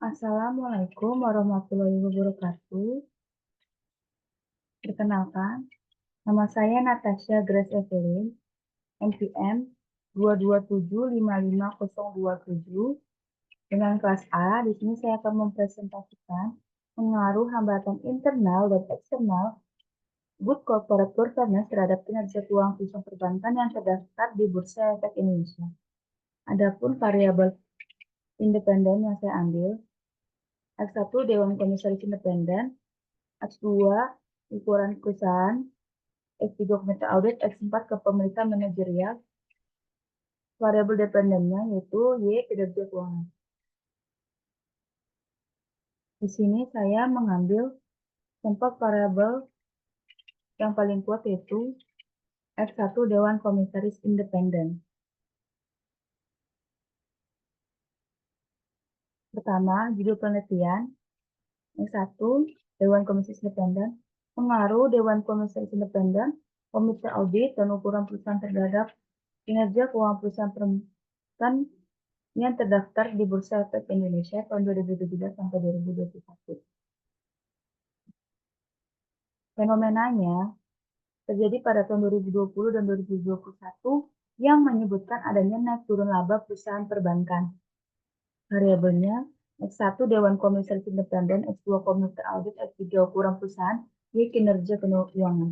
Assalamualaikum warahmatullahi wabarakatuh. Perkenalkan, nama saya Natasha Grace Evelyn, NPM 227550027. Dengan kelas A, di sini saya akan mempresentasikan pengaruh hambatan internal dan eksternal Good Corporate Governance terhadap kinerja keuangan perusahaan perbankan yang terdaftar di Bursa Efek Indonesia. Adapun variabel independen yang saya ambil, X1 Dewan Komisaris Independen, X2 ukuran perusahaan, X3 komite audit, X4 kepemilikan manajerial. Variabel dependennya yaitu Y kinerja keuangan. Di sini saya mengambil contoh variabel yang paling kuat yaitu X1 Dewan Komisaris Independen. Pertama, judul penelitian. X1 Dewan Komisaris Independen. Pengaruh Dewan Komisaris Independen, komite audit, dan ukuran perusahaan terhadap kinerja keuangan perusahaan perbankan yang terdaftar di Bursa Efek Indonesia tahun 2017 sampai 2021. Fenomenanya terjadi pada tahun 2020 dan 2021 yang menyebutkan adanya naik turun laba perusahaan perbankan. Variabelnya X1 Dewan Komisaris Independen, X2 Komite Audit, X3 ukuran perusahaan, Y kinerja keuangan.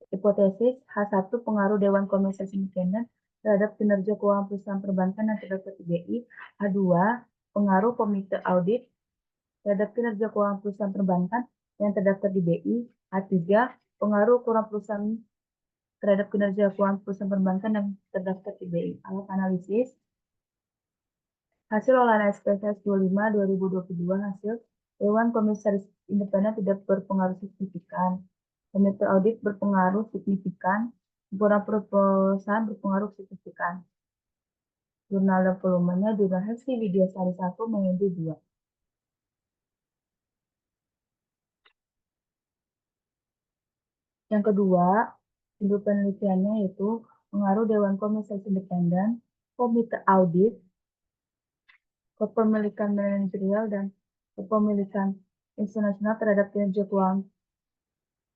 Hipotesis H1 pengaruh Dewan Komisaris Independen terhadap kinerja keuangan perusahaan perbankan yang terdaftar di BI. H2 pengaruh Komite Audit terhadap kinerja keuangan perusahaan perbankan yang terdaftar di BI. H3 pengaruh ukuran perusahaan terhadap kinerja keuangan perusahaan perbankan yang terdaftar di BI. Alat analisis hasil olahan SPSS 25/2022 hasil Dewan Komisaris Independen tidak berpengaruh signifikan. Komite audit berpengaruh signifikan. Ukuran perusahaan berpengaruh signifikan. Jurnal dan volumenya jurnal Hesti Widyasari 1 mengunduh 2. Yang kedua, judul penelitiannya yaitu pengaruh Dewan Komisaris Independen, Komite Audit, kepemilikan manajerial dan kepemilikan institusional terhadap kinerja keuangan.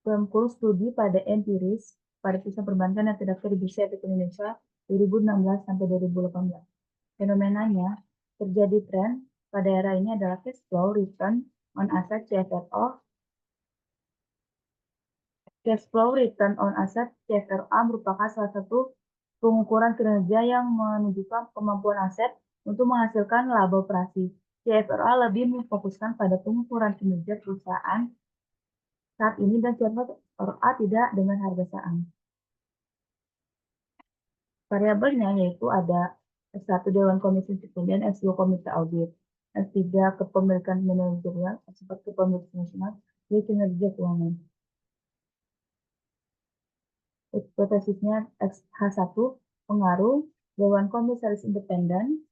Pemkul studi pada empiris pada perusahaan perbankan yang terdaftar di Bursa Efek Indonesia 2016 sampai 2018. Fenomenanya terjadi tren pada era ini adalah cash flow return on asset CFRO. Cash flow return on asset CFRA merupakan salah satu pengukuran kinerja yang menunjukkan kemampuan aset untuk menghasilkan laba operasi. CFRA lebih memfokuskan pada pengukuran kinerja perusahaan saat ini dan CFRA tidak dengan harga saham. Variabelnya yaitu ada S1 Dewan Komisi Independen, S2 Komite Audit, S3 Kepemilikan Manajerial, S4 Kepemilikan Nasional, Y kinerja keuangan. Hipotesisnya H1 pengaruh Dewan Komisaris Independen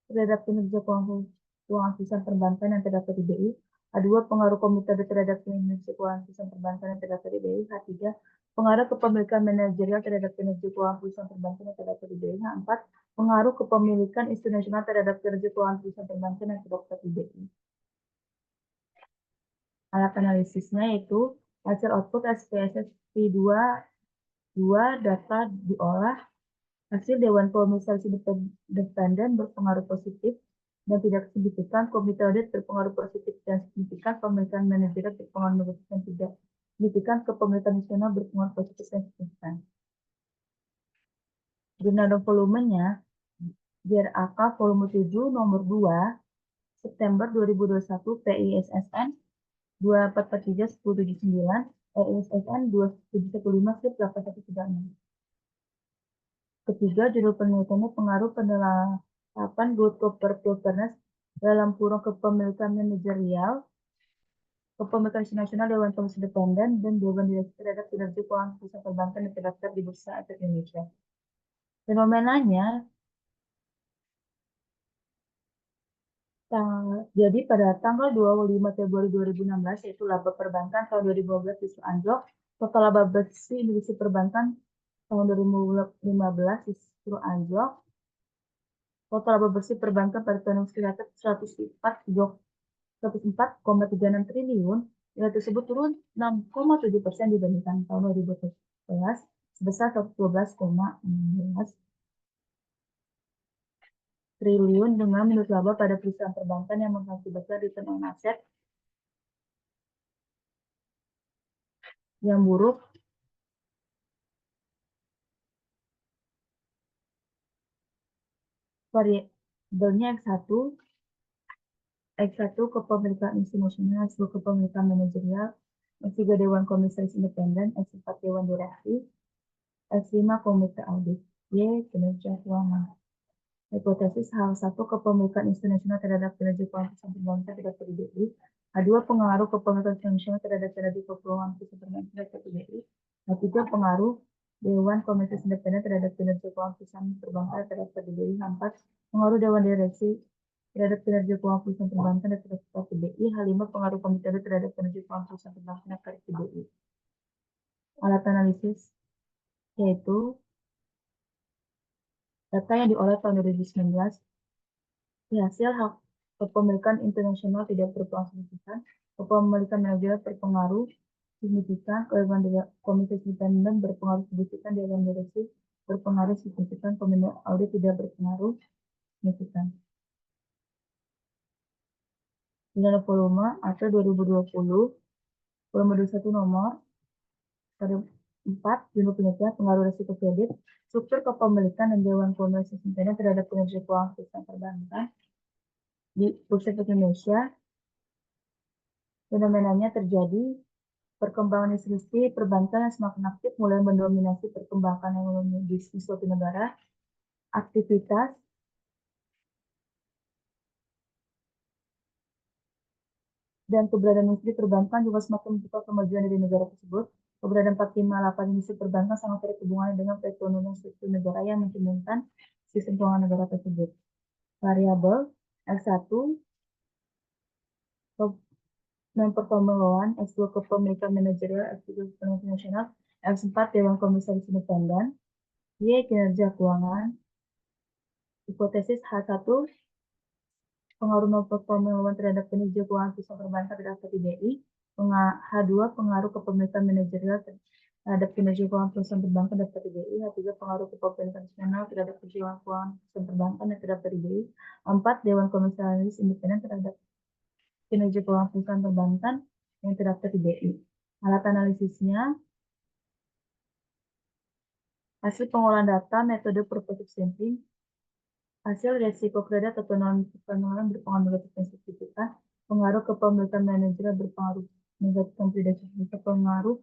terhadap kinerja keuangan perusahaan perbankan yang terdaftar di BI. H2 pengaruh komite terhadap kinerja keuangan perusahaan perbankan yang terdaftar di BI. H3 pengaruh kepemilikan manajerial terhadap kinerja keuangan perusahaan perbankan yang terdaftar di BI. H4 pengaruh kepemilikan institusional terhadap kinerja keuangan perusahaan perbankan yang terdaftar di BI. Alat analisisnya yaitu hasil output SPSS P2 data diolah. Hasil Dewan Komisaris Independen berpengaruh positif dan tidak signifikan. Komite audit berpengaruh positif dan signifikan. Pemilikan manajerial berpengaruh negatif dan tidak signifikan. Kepemilikan nasional berpengaruh positif dan signifikan. Jurnal dan volumenya JRAK volume 7 nomor 2 September 2021 PISSN 2443-1079 EISSN 2715-8136. Ketiga, judul penelitiannya pengaruh penerapan Good Corporate Governance dalam kurung kepemilikan manajerial, kepemilikan nasional, Dewan Komisaris Independen, dan Dewan Direksi terhadap kinerja keuangan perusahaan perbankan yang terdaftar di Bursa Efek Indonesia. Fenomenanya jadi pada tanggal 25 Februari 2016, yaitu laba perbankan tahun 2015 justru anjlok, total laba bersih industri perbankan tahun 2015 justru anjlok, Total laba bersih perbankan pada tahun tercatat 104,36 triliun. Nilai tersebut turun 6,7% dibandingkan tahun 2011 sebesar 112,16 triliun dengan menurut laba pada perusahaan perbankan yang mengakibatkan return on asset yang buruk variabelnya X1 kepemilikan institusional, X2 kepemilikan manajerial, X3 Dewan Komisaris Independen, X4 Dewan Direksi, X5 Komite Audit, Y kinerja keuangan. Hipotesis H1 kepemilikan institusional terhadap kinerja keuangan perusahaan perbankan tidak terjadi. H2 pengaruh kepemilikan institusional terhadap kinerja keuangan perusahaan perbankan tidak terjadi. H3 pengaruh Dewan Komisaris Independen terhadap kinerja keuangan perusahaan perbankan tidak terjadi. H4 pengaruh Dewan Direksi terhadap kinerja keuangan perusahaan perbankan dan tidak terjadi. H5 pengaruh komite audit terhadap kinerja keuangan perusahaan perbankan dan tidak terjadi. Alat analisis yaitu data yang diolah tahun 2019, hasil hak kepemilikan internasional tidak berpengaruh signifikan, kepemilikan manajerial berpengaruh signifikan, kewenangan komite independen berpengaruh signifikan, dewan direksi berpengaruh signifikan, komite audit tidak berpengaruh signifikan. Dengan volume atau 2020, volume 21 nomor 4, unit penelitian pengaruh risiko kredit, struktur kepemilikan dan dewan komisaris independen terhadap kinerja keuangan perusahaan perbankan di Bursa Efek Indonesia. Fenomenanya terjadi perkembangan industri perbankan yang semakin aktif mulai mendominasi perkembangan ekonomi di suatu negara. Aktivitas dan keberadaan industri perbankan juga semakin membuka kemajuan dari negara tersebut. Keberadaan 458 industri perbankan sangat erat hubungannya dengan perekonomian struktur negara yang mencerminkan sistem keuangan negara tersebut. Variabel X1 non-performing X2 kepemilikan manajerial, X3 kepemilikan nasional, X4 Dewan Komisaris Independen, Y kinerja keuangan. Hipotesis H1 pengaruh non-performing loan terhadap kinerja keuangan perusahaan perbankan terhadap TBI. H2 pengaruh kepemilikan manajerial terhadap kinerja keuangan perusahaan perbankan terhadap TBI. H3 pengaruh kepemilikan nasional terhadap kinerja keuangan perusahaan perbankan terhadap TBI. 4 Dewan Komisaris Independen terhadap kinerja keuangan perusahaan perbankan yang terdaftar di BI. Alat analisisnya, hasil pengolahan data, metode proportif sampling, hasil resiko kredit atau non-performing berpengaruh negatif dan signifikan, pengaruh kepemilikan manajerial berpengaruh negatif dan tidak signifikan, pengaruh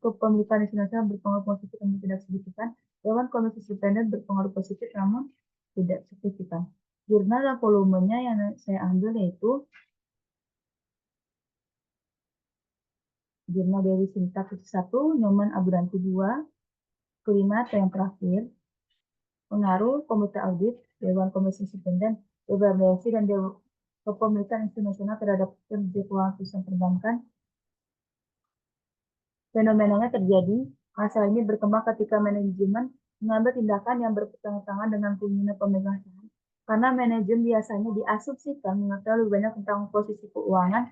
kepemilikan internasional berpengaruh positif dan tidak signifikan, Dewan Komisaris Independen berpengaruh positif namun tidak signifikan. Jurnal dan volumenya yang saya ambil yaitu Jurnal Dewi Sinta khusus 1, Nyoman Aburanti 2, kelima atau yang terakhir, pengaruh komite audit, Dewan Komisaris Independen, Dewan Direksi dan Dewan Kepemilikan Internasional terhadap kinerja keuangan perusahaan perbankan. Fenomenanya terjadi, masalah ini berkembang ketika manajemen mengambil tindakan yang bertentangan dengan keinginan pemegang saham, karena manajemen biasanya diasumsikan mengetahui lebih banyak tentang posisi keuangan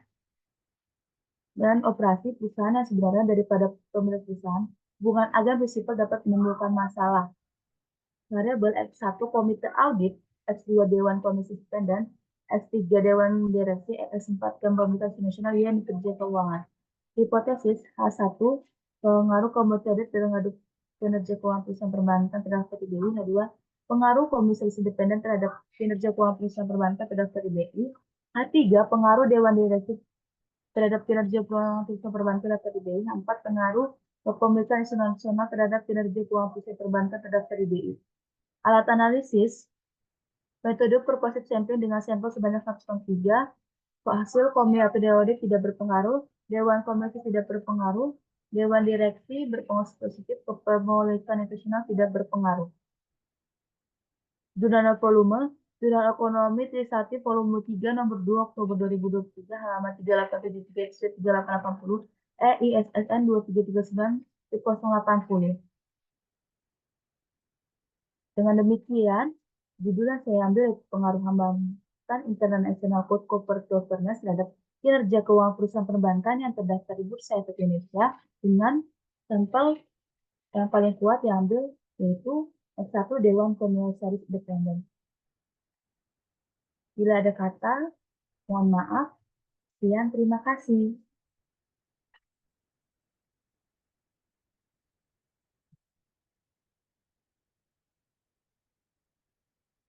dan operasi perusahaan yang sebenarnya daripada pemilik perusahaan. Hubungan agar bersifat dapat menimbulkan masalah. Variabel X1 komite audit, X2 Dewan Komisi Independen, X3 Dewan Direksi, X4 Pembangunan Nasional yang kerja keuangan. Hipotesis H1 pengaruh komite audit terhadap kinerja keuangan perusahaan perbankan terhadap TBI. H2 pengaruh komisaris independen terhadap kinerja keuangan perusahaan perbankan terhadap TBI. H3 pengaruh Dewan Direksi terhadap kinerja keuangan perusahaan perbankan terhadap TBI. H4 pengaruh kepemilikan internasional terhadap kinerja keuangan perusahaan perbankan terhadap TBI. Alat analisis, metode proportif sampling dengan sampel sebanyak 103, hasil komite atau dewan audit tidak berpengaruh, dewan komisi tidak berpengaruh, dewan direksi berpengaruh positif, kepemilikan internasional tidak berpengaruh. Jurnal volume, Jurnal Ekonomi Trisakti volume 3 nomor 2 Oktober 2023 halaman 3873 3880 EISSN 2339 080. Dengan demikian, Judul yang saya ambil yaitu pengaruh hambatan International Code Corporate Governance terhadap kinerja keuangan perusahaan perbankan yang terdaftar di Bursa Efek Indonesia dengan sampel yang paling kuat yang ambil yaitu S1 Dewan Komisaris Independen. Bila ada kata, mohon maaf. Sekian, terima kasih.